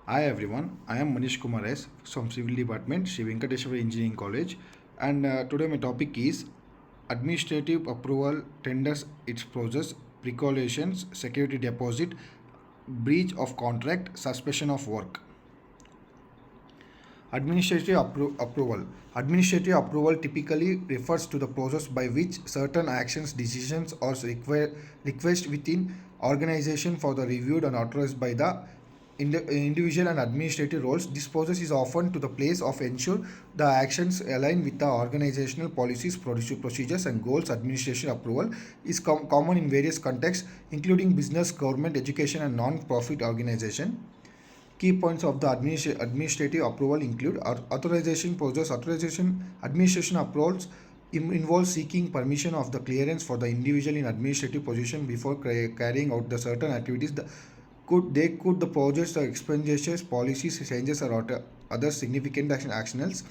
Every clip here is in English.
Hi everyone, I am Manish Kumar S from Civil Department, Sri Venkateswara Engineering College, and today my topic is administrative approval tenders, its process, precautions, security deposit, breach of contract, suspension of work. Approval. Administrative approval typically refers to the process by which certain actions, decisions, or request within organization for the reviewed and authorized by the individual and administrative roles. This process is often to the place of ensure the actions align with the organizational policies, procedures, and goals. Administration approval is common in various contexts, including business, government, education, and non-profit organization. Key points of the administrative approval include authorization process. Authorization administration approvals involves seeking permission of the clearance for the individual in administrative position before carrying out the certain activities. Could the projects or expenditures, policies, changes, or other significant actionals.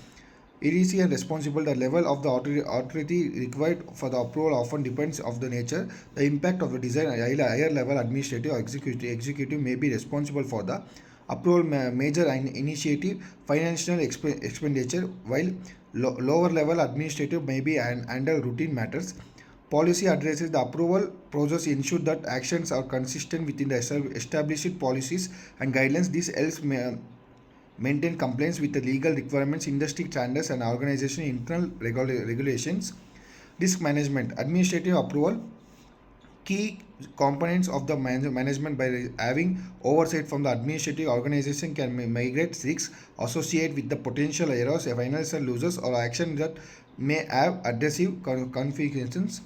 EDC and responsible. The level of the authority required for the approval often depends of the nature. The impact of the design. Higher level administrative or executive may be responsible for the approval major initiative financial expenditure, while lower level administrative may be handle routine matters. Policy addresses the approval process ensure that actions are consistent within the established policies and guidelines. This helps maintain compliance with the legal requirements, industry standards, and organization internal regulations. Risk management. Administrative approval key components of the management by having oversight from the administrative organization can migrate risks associated with the potential errors, financial losses, or action that may have adhesive consequences.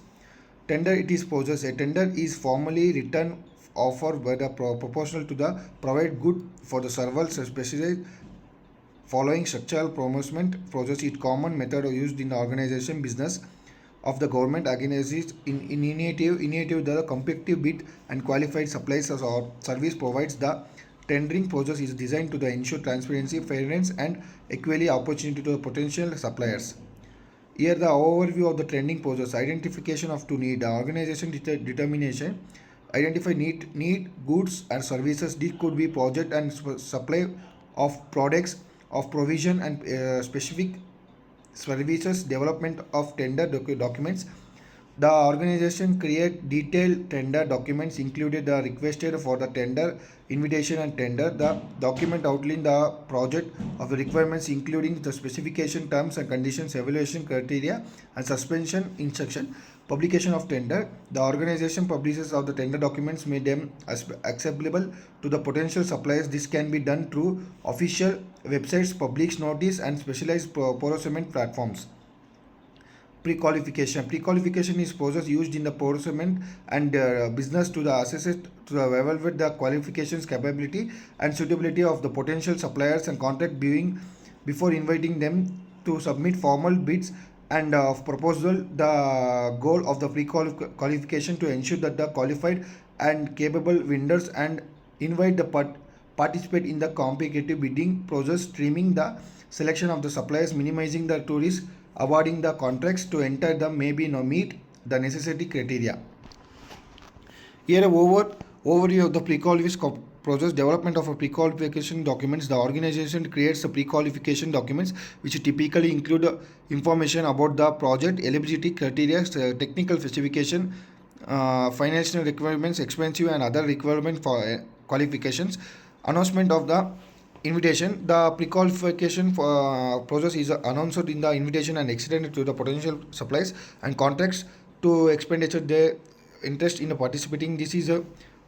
Tender it is possessed. A tender is formally written offer by the proportional to the provide good for the servers specialized following structural promotion process. It common method used in the organization business of the government organizations in initiative the competitive bid and qualified suppliers or service provides. The tendering process is designed to the ensure transparency, fairness, and equally opportunity to the potential suppliers. Here the overview of the trending process. Identification of to need. The organization determination. Identify need goods and services. This could be project and supply of products of provision and specific services. Development of tender documents. The organization create detailed tender documents included the requested for the tender, invitation and tender. The document outline the project of the requirements including the specification, terms and conditions, evaluation criteria and suspension instruction. Publication of tender. The organization publishes of the tender documents made them acceptable to the potential suppliers. This can be done through official websites, public notice and specialized procurement platforms. Pre-qualification. Pre-qualification is process used in the procurement and business to the assess it to evaluate the qualifications, capability, and suitability of the potential suppliers and contract viewing before inviting them to submit formal bids and proposal. The goal of the pre-qualification to ensure that the qualified and capable vendors and invite the participate in the competitive bidding process, streaming the selection of the suppliers, minimizing the to risk, awarding the contracts to enter the maybe no meet the necessity criteria. Here a overview of the pre-qualification process. Development of a pre-qualification documents. The organization creates the pre-qualification documents which typically include information about the project, eligibility criteria, technical specification, financial requirements, expensive and other requirements for qualifications. Announcement of the invitation. The pre-qualification process is announced in the invitation and extended to the potential supplies and contracts to expenditure their interest in participating. This is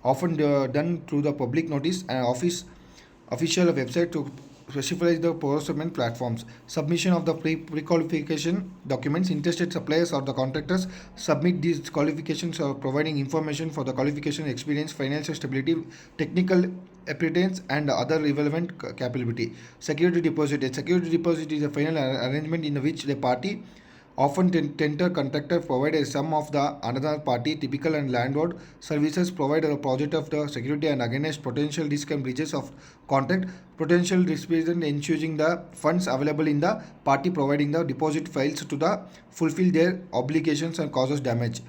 often done through the public notice and official website to specify the procurement platforms. Submission of the pre-qualification documents. Interested suppliers or the contractors submit these qualifications or providing information for the qualification, experience, financial stability, technical appetence and other relevant capability. Security deposit. A security deposit is a final arrangement in which the party, often tender contractor, provide a sum of the another party, typical and landlord services provide a project of the security and against potential risk and breaches of contract. Potential risk ensuring the funds available in the party providing the deposit files to the fulfill their obligations and causes damage.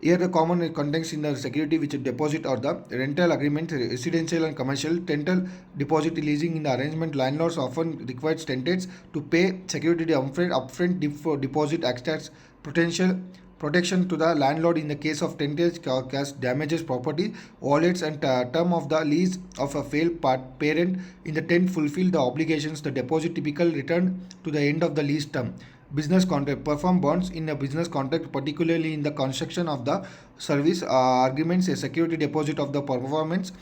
Here the common context in the security which deposit or the rental agreement, residential and commercial, rental deposit leasing in the arrangement. Landlords often require tenants to pay security deposit acts as potential protection to the landlord in the case of tenants cash damages property, wallets and term of the lease of a failed parent in the tenant fulfill the obligations. The deposit typically return to the end of the lease term. Business contract perform bonds in a business contract, particularly in the construction of the service arguments. A security deposit of the performance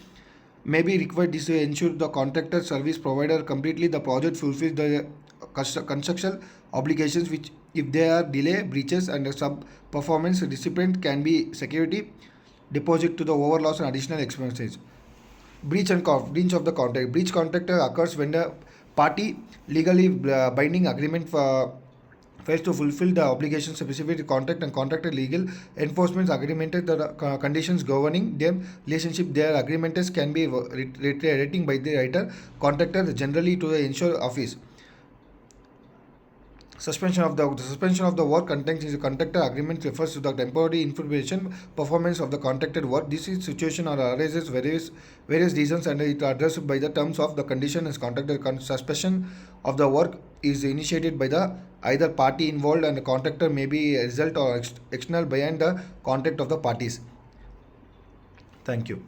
may be required. This will ensure the contractor service provider completely the project fulfills the construction obligations, which if there are delay, breaches and sub performance recipient can be security deposit to the over loss and additional expenses. Breach of the contract. Breach contract occurs when the party legally binding agreement fails to fulfill the obligations specified to contract and contractor legal enforcement agreement. The conditions governing them relationship their agreements can be rating by the writer contractor generally to the insurer office. Suspension of the work context is a contractor agreement refers to the temporary information performance of the contracted work. This is situation or arises various reasons and it addressed by the terms of the condition as contractor. Suspension of the work is initiated by the either party involved and the contractor may be a result or external beyond the contract of the parties. Thank you.